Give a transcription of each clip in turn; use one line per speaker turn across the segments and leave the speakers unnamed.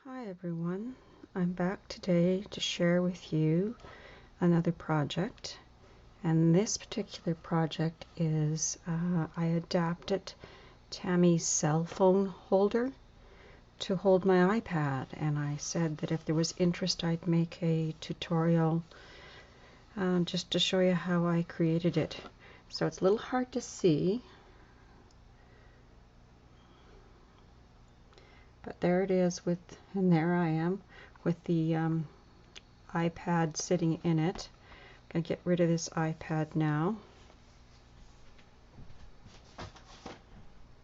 Hi everyone, I'm back today to share with you another project, and this particular project is I adapted Tammy's cell phone holder to hold my iPad, and I said that if there was interest I'd make a tutorial just to show you how I created it. So it's a little hard to see, but there it is and there I am with the iPad sitting in it. I'm going to get rid of this iPad now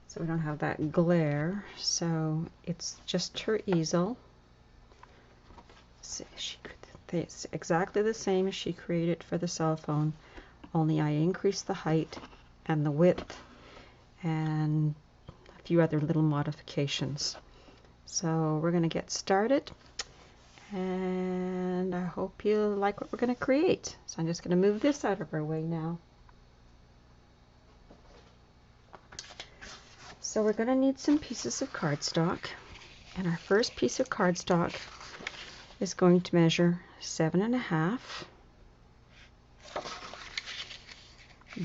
so we don't have that glare. So it's just her easel. It's exactly the same as she created for the cell phone, only I increased the height and the width and a few other little modifications. So we're going to get started, and I hope you like what we're going to create. So I'm just going to move this out of our way now. So we're going to need some pieces of cardstock, and our first piece of cardstock is going to measure 7.5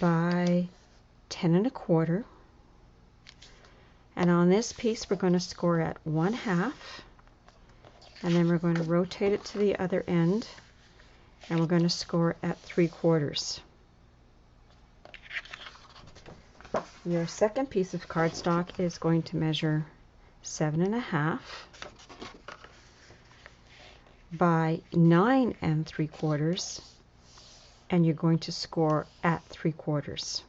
by 10.25, and on this piece we're going to score at 1/2, and then we're going to rotate it to the other end, and we're going to score at 3/4. Your second piece of cardstock is going to measure 7.5 by 9.75, and you're going to score at 3/4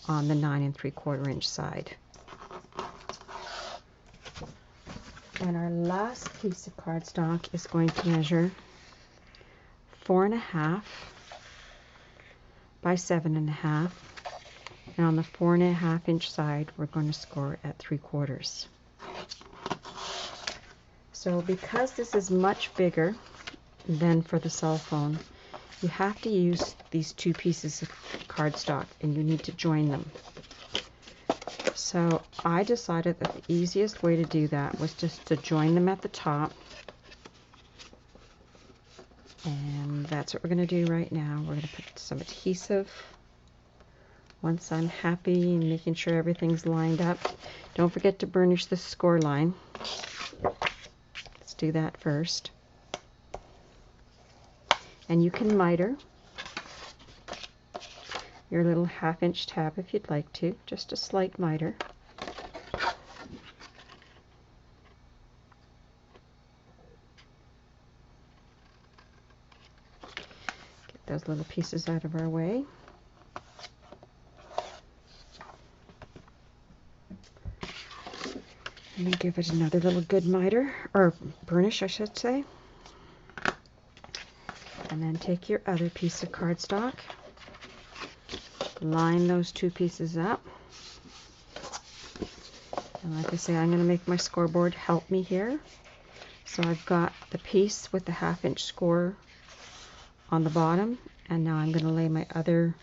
on the 9.75 inch side. And our last piece of cardstock is going to measure 4.5 by 7.5, and on the 4.5 inch side we're going to score at 3/4. So because this is much bigger than for the cell phone, you have to use these two pieces of cardstock and you need to join them. So I decided that the easiest way to do that was just to join them at the top, and that's what we're going to do right now. We're going to put some adhesive. Once I'm happy and making sure everything's lined up, don't forget to burnish the score line. Let's do that first. And you can miter your little 1/2 inch tab if you'd like to, just a slight miter. Get those little pieces out of our way. And then give it another little good miter, or burnish I should say. And then take your other piece of cardstock, line those two pieces up. And like I say, I'm going to make my scoreboard help me here. So I've got the piece with the 1/2 inch score on the bottom, and now I'm going to lay my other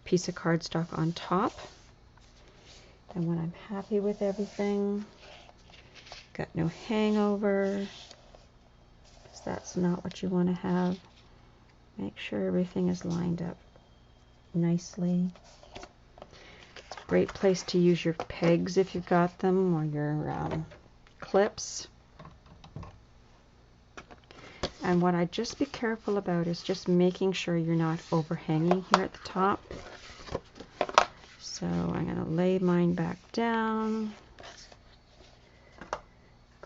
piece of cardstock on top. And when I'm happy with everything, got no hangover, because that's not what you want to have. Make sure everything is lined up nicely. It's a great place to use your pegs if you've got them, or your clips. And what I just be careful about is just making sure you're not overhanging here at the top. So I'm going to lay mine back down.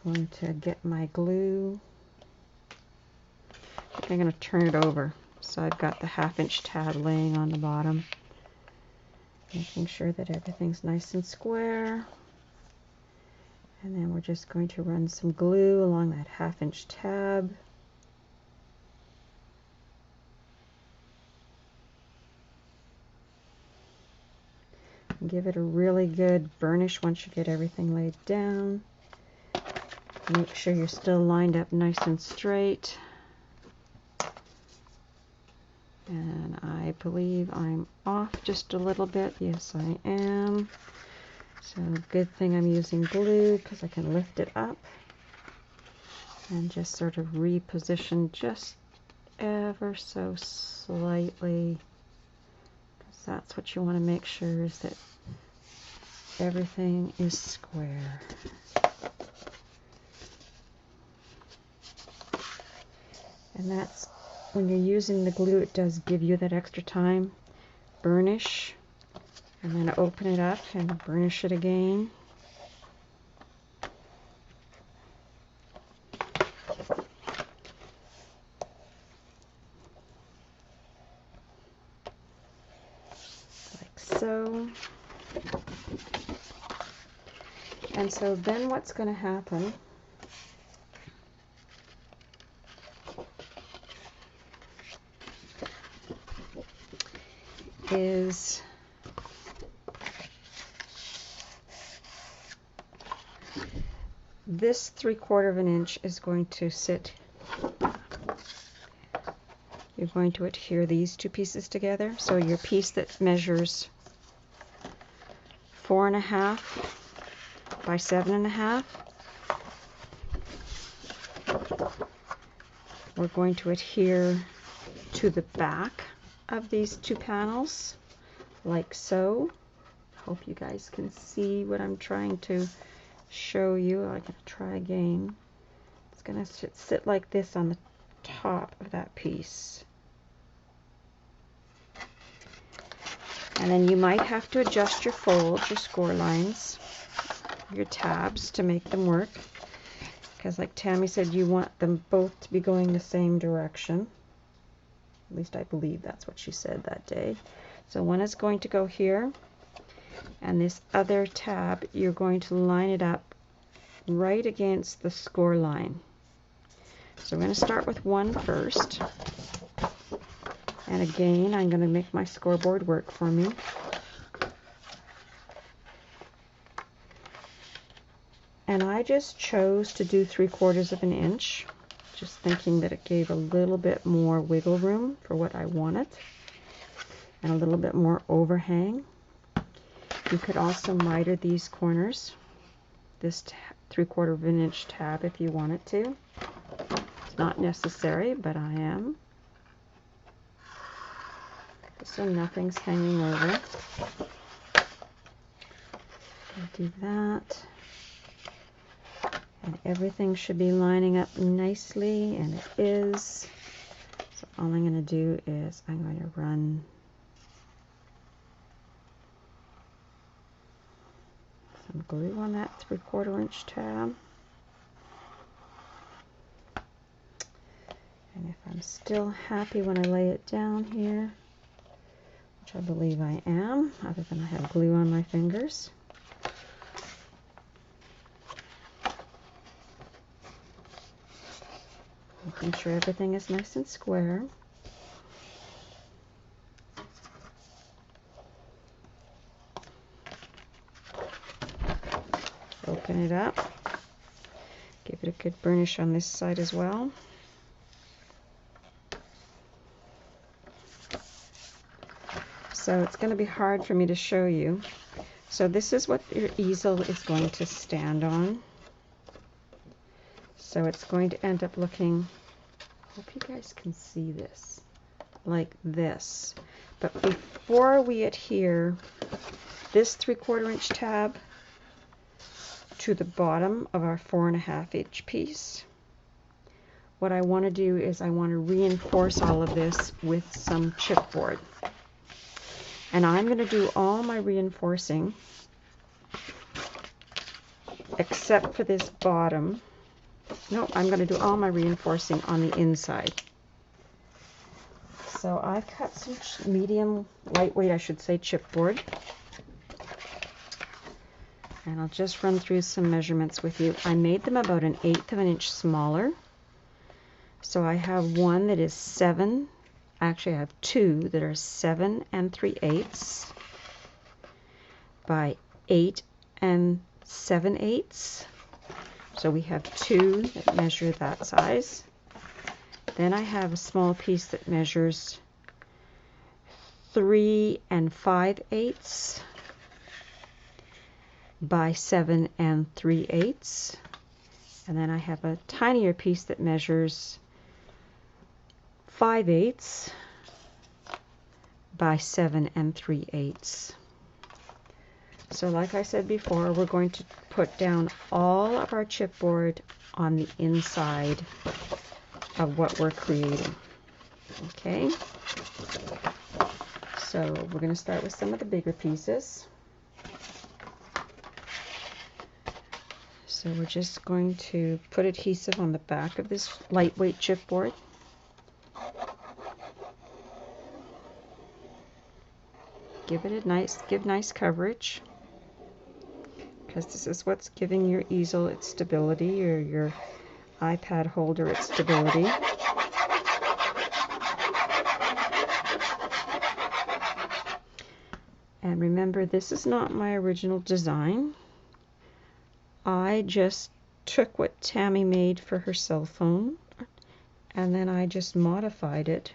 Going to get my glue. I think I'm going to turn it over. So I've got the 1/2 inch tab laying on the bottom. Making sure that everything's nice and square. And then we're just going to run some glue along that 1/2 inch tab. And give it a really good burnish once you get everything laid down. Make sure you're still lined up nice and straight. And I believe I'm off just a little bit. Yes, I am. So good thing I'm using glue because I can lift it up. And just sort of reposition just ever so slightly, because that's what you want to make sure is that everything is square. And that's, when you're using the glue, it does give you that extra time. Burnish, and then open it up and burnish it again. Like so. And so then what's going to happen is this 3/4 of an inch is going to sit. You're going to adhere these two pieces together. So your piece that measures 4.5 by 7.5, we're going to adhere to the back of these two panels, like so. Hope you guys can see what I'm trying to show you. I'm going to try again. It's going to sit like this on the top of that piece. And then you might have to adjust your folds, your score lines, your tabs to make them work. Because like Tammy said, you want them both to be going the same direction. At least I believe that's what she said that day. So one is going to go here, and this other tab, you're going to line it up right against the score line. So we're going to start with one first. And again, I'm going to make my scoreboard work for me. And I just chose to do 3/4 of an inch, just thinking that it gave a little bit more wiggle room for what I wanted, and a little bit more overhang. You could also miter these corners, this 3/4 of an inch tab, if you wanted to. It's not necessary, but I am. So nothing's hanging over. I'll do that. And everything should be lining up nicely, and it is. So all I'm going to do is I'm going to run some glue on that 3/4 inch tab. And if I'm still happy when I lay it down here, which I believe I am, other than I have glue on my fingers. Making sure everything is nice and square. Open it up. Give it a good burnish on this side as well. So it's going to be hard for me to show you. So this is what your easel is going to stand on. So it's going to end up looking, I hope you guys can see this, like this. But before we adhere this 3/4 inch tab to the bottom of our 4.5 inch piece, what I want to do is I want to reinforce all of this with some chipboard. And I'm going to do all my reinforcing except for this bottom. No, I'm going to do all my reinforcing on the inside. So I cut some medium, lightweight, I should say, chipboard. And I'll just run through some measurements with you. I made them about 1/8 of an inch smaller. So I have one that is 7. Actually, I have two that are 7 3/8 by 8 7/8. So we have two that measure that size. Then I have a small piece that measures 3 5/8 by 7 3/8. And then I have a tinier piece that measures 5/8 by 7 3/8. So like I said before, we're going to put down all of our chipboard on the inside of what we're creating. Okay? So we're going to start with some of the bigger pieces. So we're just going to put adhesive on the back of this lightweight chipboard. Give nice coverage, because this is what's giving your easel its stability, or your iPad holder its stability. And remember, this is not my original design. I just took what Tammy made for her cell phone, and then I just modified it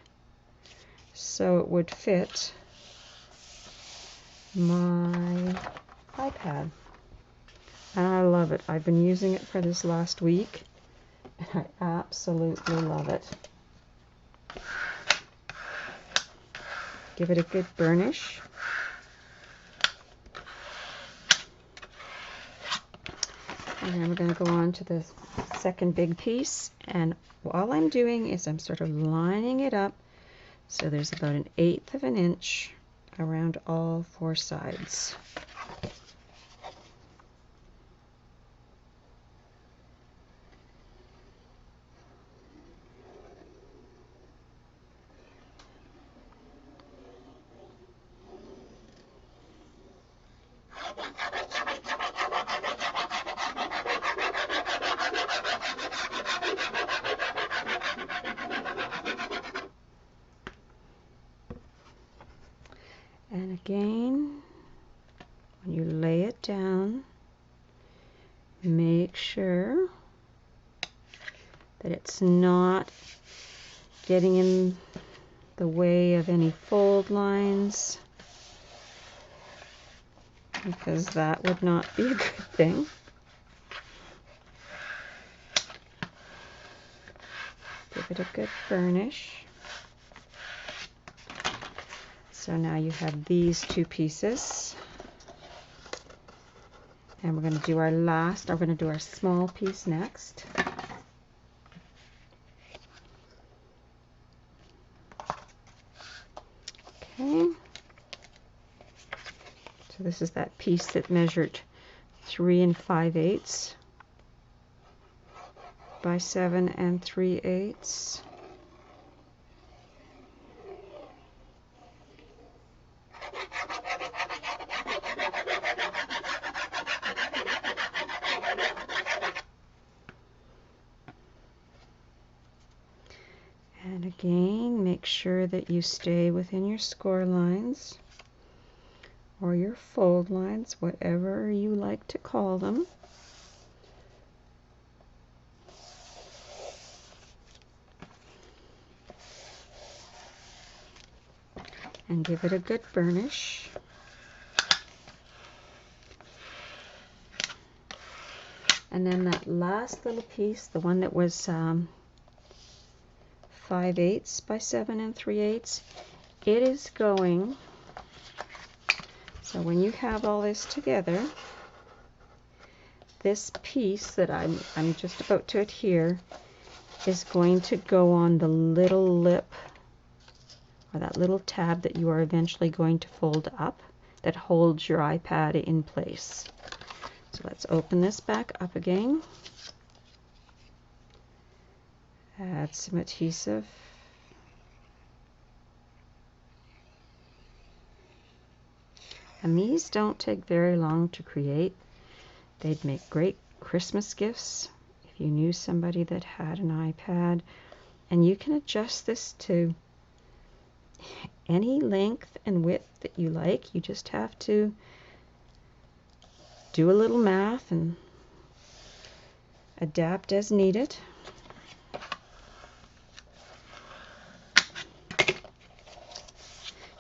so it would fit my iPad. And I love it. I've been using it for this last week, and I absolutely love it. Give it a good burnish. And then we're going to go on to the second big piece, and all I'm doing is I'm sort of lining it up so there's about 1/8 of an inch around all 4 sides. And again, when you lay it down, make sure that it's not getting in the way of any fold lines, because that would not be a good thing. Give it a good burnish. So now you have these 2 pieces, and we're going to do our small piece next. Okay. So this is that piece that measured 3 5/8 by 7 3/8. And again, make sure that you stay within your score lines or your fold lines, whatever you like to call them. And give it a good burnish. And then that last little piece, the one that was 5/8 by 7 3/8, it is going, so when you have all this together, this piece that I'm just about to adhere is going to go on the little lip, or that little tab that you are eventually going to fold up that holds your iPad in place. So let's open this back up again. Add some adhesive. And these don't take very long to create. They'd make great Christmas gifts if you knew somebody that had an iPad. And you can adjust this to any length and width that you like. You just have to do a little math and adapt as needed.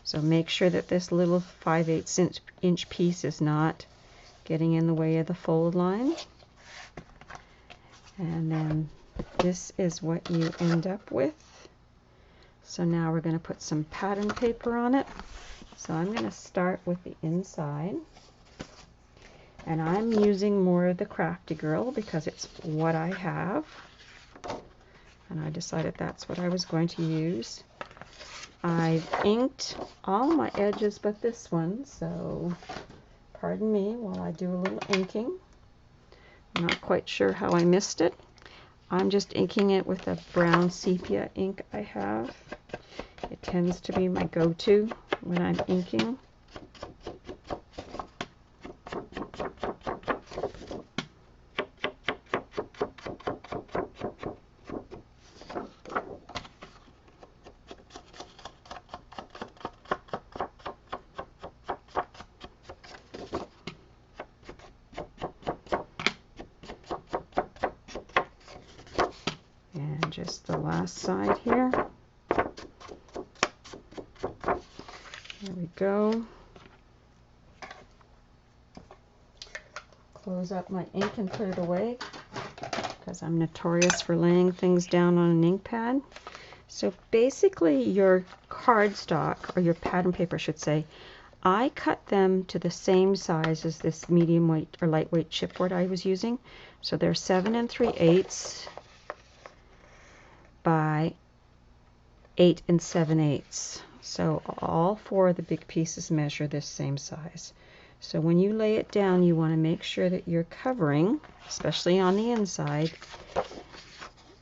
So make sure that this little 5/8 inch piece is not getting in the way of the fold line. And then this is what you end up with. So now we're going to put some pattern paper on it. So I'm going to start with the inside. And I'm using more of the Crafty Girl because it's what I have. And I decided that's what I was going to use. I've inked all my edges but this one, so pardon me while I do a little inking. I'm not quite sure how I missed it. I'm just inking it with a brown sepia ink I have. It tends to be my go-to when I'm inking. And just the last side here. There we go. Close up my ink and put it away because I'm notorious for laying things down on an ink pad. So basically your cardstock, or your pattern paper I should say, I cut them to the same size as this medium weight or lightweight chipboard I was using. So they're 7 3/8 by 8 7/8. So all four of the big pieces measure this same size. So when you lay it down, you want to make sure that you're covering, especially on the inside,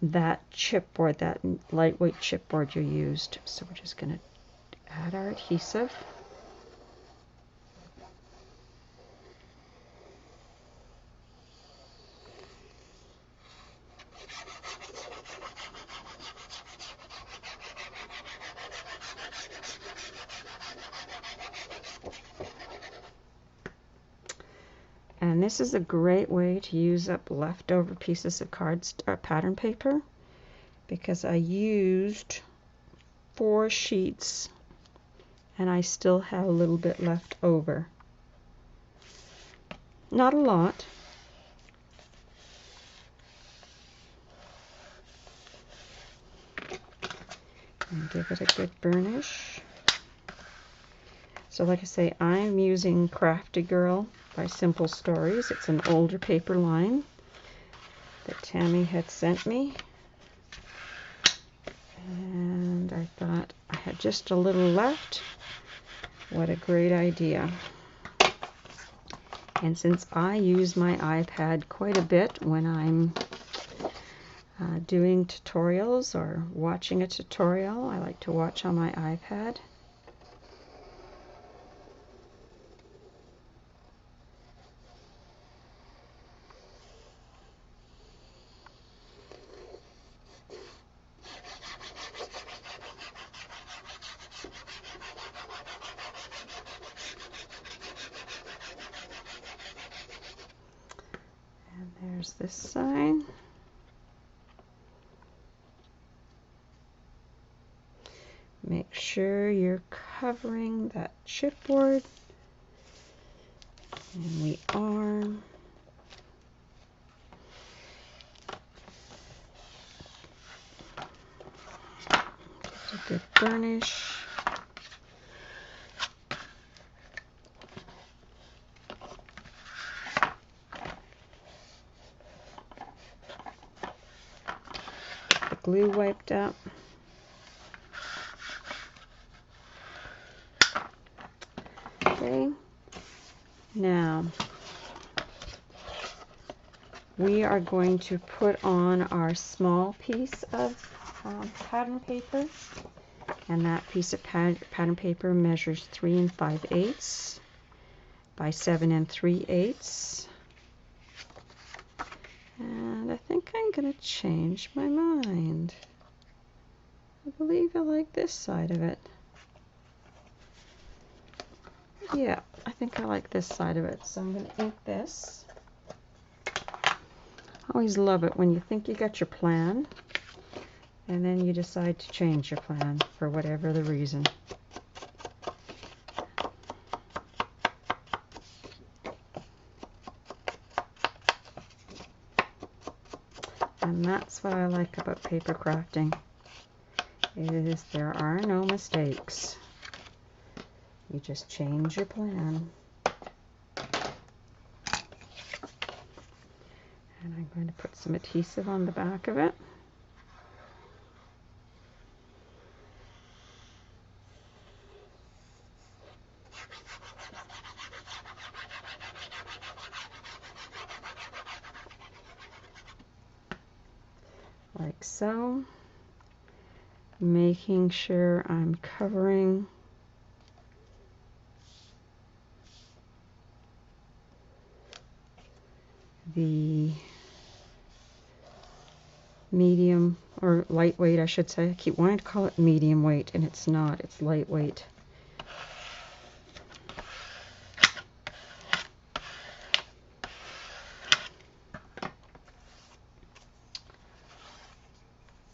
that chipboard, that lightweight chipboard you used. So we're just going to add our adhesive. And this is a great way to use up leftover pieces of pattern paper, because I used 4 sheets and I still have a little bit left over. Not a lot. And give it a good burnish. So like I say, I'm using Crafty Girl by Simple Stories. It's an older paper line that Tammy had sent me. And I thought I had just a little left. What a great idea. And since I use my iPad quite a bit when I'm doing tutorials or watching a tutorial, I like to watch on my iPad. There's this side. Make sure you're covering that chipboard. And we are. Get a good burnish. Glue wiped up. Okay, now we are going to put on our small piece of pattern paper, and that piece of pattern paper measures 3 5/8 by 7 3/8. And I think I'm going to change my mind. I believe I like this side of it. Yeah, I think I like this side of it. So I'm going to ink this. I always love it when you think you got your plan and then you decide to change your plan for whatever the reason. And that's what I like about paper crafting, is there are no mistakes. You just change your plan. And I'm going to put some adhesive on the back of it. Like so. Making sure I'm covering the medium, or lightweight I should say. I keep wanting to call it medium weight and it's not, it's lightweight.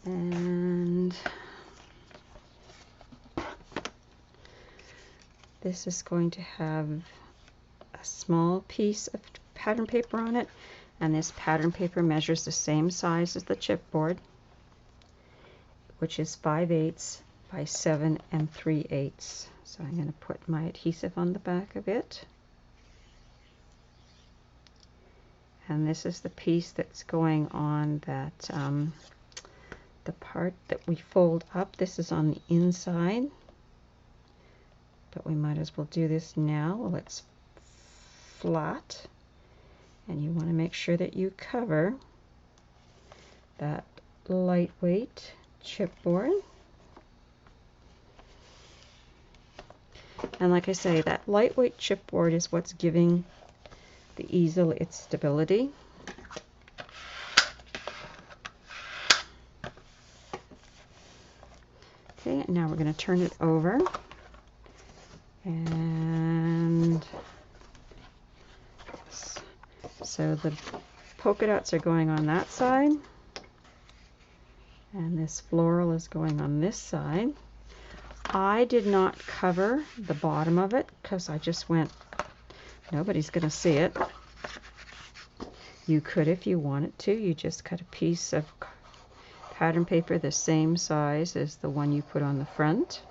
And this is going to have a small piece of pattern paper on it, and this pattern paper measures the same size as the chipboard, which is 5/8 by 7 3/8. So I'm going to put my adhesive on the back of it. And this is the piece that's going on that, the part that we fold up. This is on the inside, but we might as well do this now while it's flat. And you want to make sure that you cover that lightweight chipboard. And like I say, that lightweight chipboard is what's giving the easel its stability. Okay, and now we're going to turn it over. And so the polka dots are going on that side, and this floral is going on this side. I did not cover the bottom of it because I just went, nobody's going to see it. You could if you wanted to. You just cut a piece of pattern paper the same size as the one you put on the front.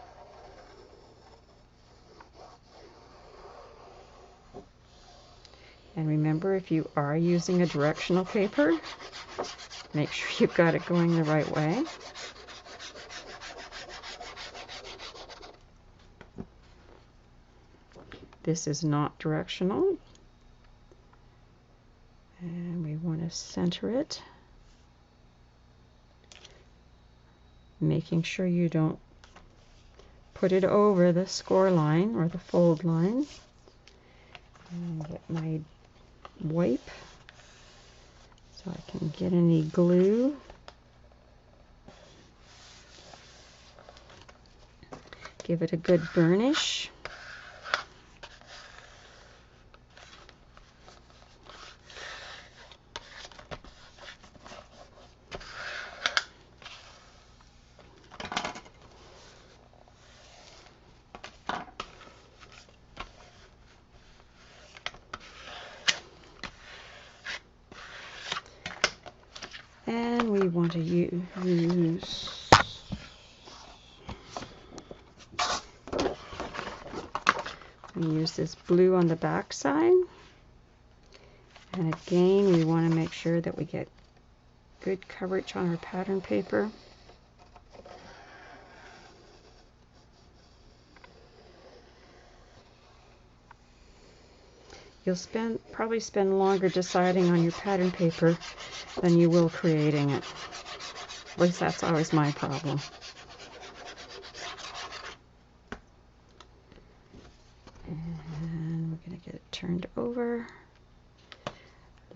And remember, if you are using a directional paper, make sure you've got it going the right way. This is not directional. And we want to center it, making sure you don't put it over the score line or the fold line. And get my wipe so I can get any glue. Give it a good burnish. And we want to use this blue on the back side. And again, we want to make sure that we get good coverage on our pattern paper. You'll probably spend longer deciding on your pattern paper than you will creating it. At least that's always my problem. And we're going to get it turned over.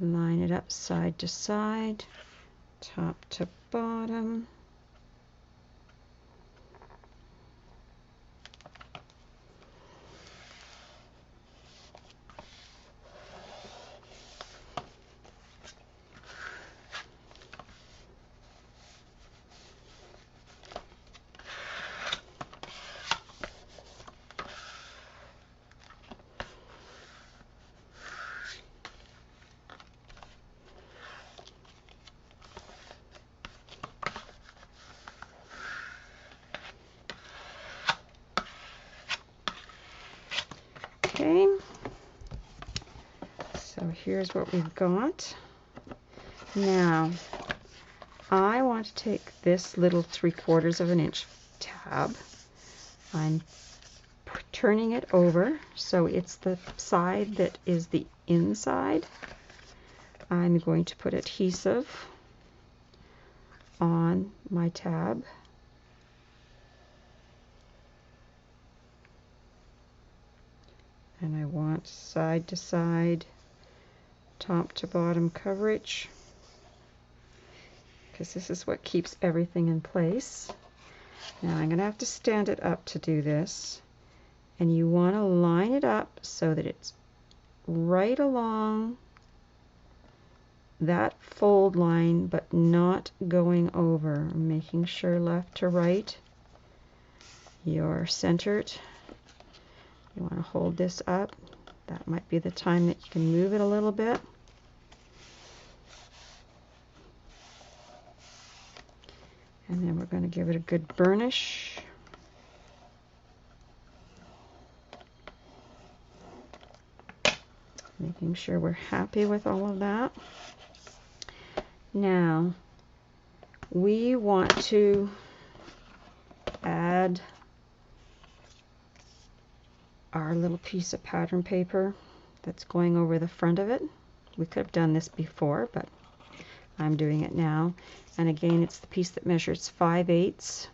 Line it up side to side, top to bottom. here's what we've got. Now, I want to take this little 3/4 of an inch tab. I'm turning it over so it's the side that is the inside. I'm going to put adhesive on my tab. And I want side to side, top to bottom coverage, because this is what keeps everything in place. Now I'm going to have to stand it up to do this, and you want to line it up so that it's right along that fold line but not going over. Making sure left to right you're centered. You want to hold this up. That might be the time that you can move it a little bit. And then we're going to give it a good burnish. Making sure we're happy with all of that. Now, we want to add our little piece of pattern paper that's going over the front of it. We could have done this before, but I'm doing it now. And again, it's the piece that measures 5/8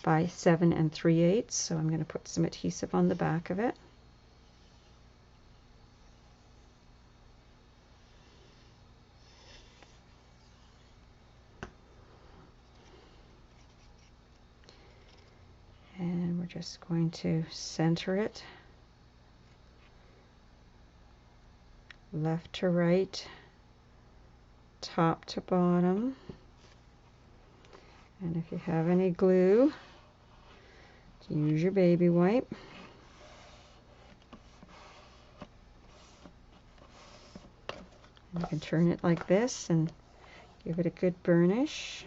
by 7 3/8. So I'm going to put some adhesive on the back of it. And we're just going to center it left to right, top to bottom. And if you have any glue, use your baby wipe. And you can turn it like this and give it a good burnish.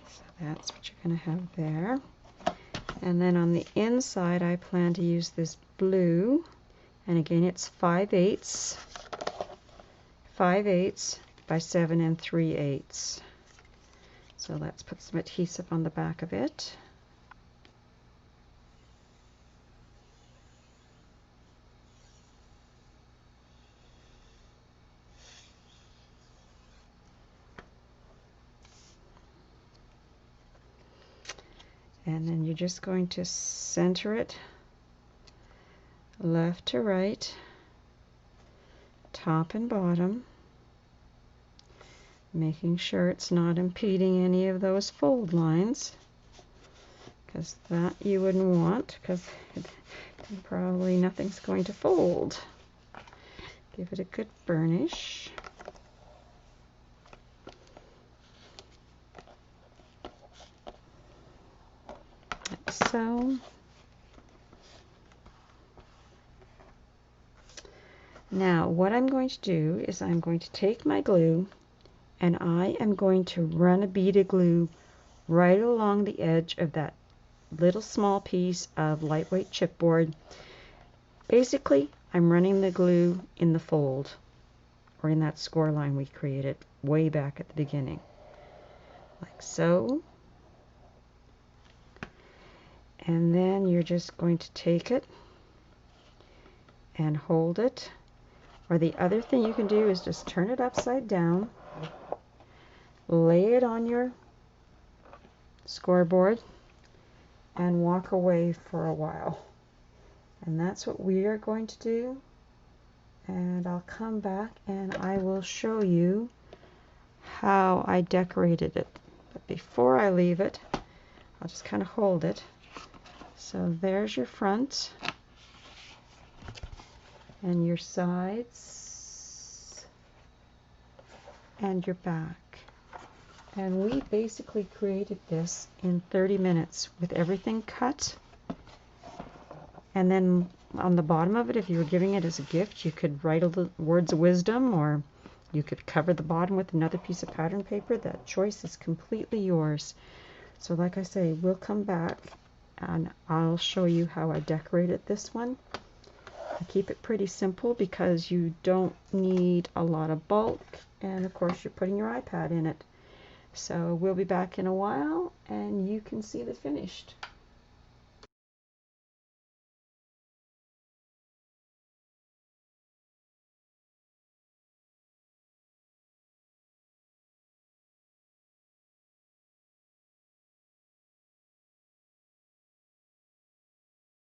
So that's what you're going to have there. And then on the inside, I plan to use this blue. And again, it's 5/8 by 7 3/8. So let's put some adhesive on the back of it. And then you're just going to center it left to right, top and bottom, making sure it's not impeding any of those fold lines, because that you wouldn't want, because probably nothing's going to fold. Give it a good burnish. Like so. Now what I'm going to do is I'm going to take my glue and I am going to run a bead of glue right along the edge of that little small piece of lightweight chipboard. Basically, I'm running the glue in the fold, or in that score line we created way back at the beginning, like so. And then you're just going to take it and hold it. Or the other thing you can do is just turn it upside down, lay it on your scoreboard, and walk away for a while. And that's what we are going to do. And I'll come back and I will show you how I decorated it. But before I leave it, I'll just kind of hold it. So there's your front and your sides and your back. And we basically created this in 30 minutes with everything cut. And then on the bottom of it, if you were giving it as a gift, you could write words of wisdom, or you could cover the bottom with another piece of pattern paper. That choice is completely yours. So like I say, we'll come back and I'll show you how I decorated this one. I keep it pretty simple because you don't need a lot of bulk, and of course you're putting your iPad in it. So we'll be back in a while and you can see the finished.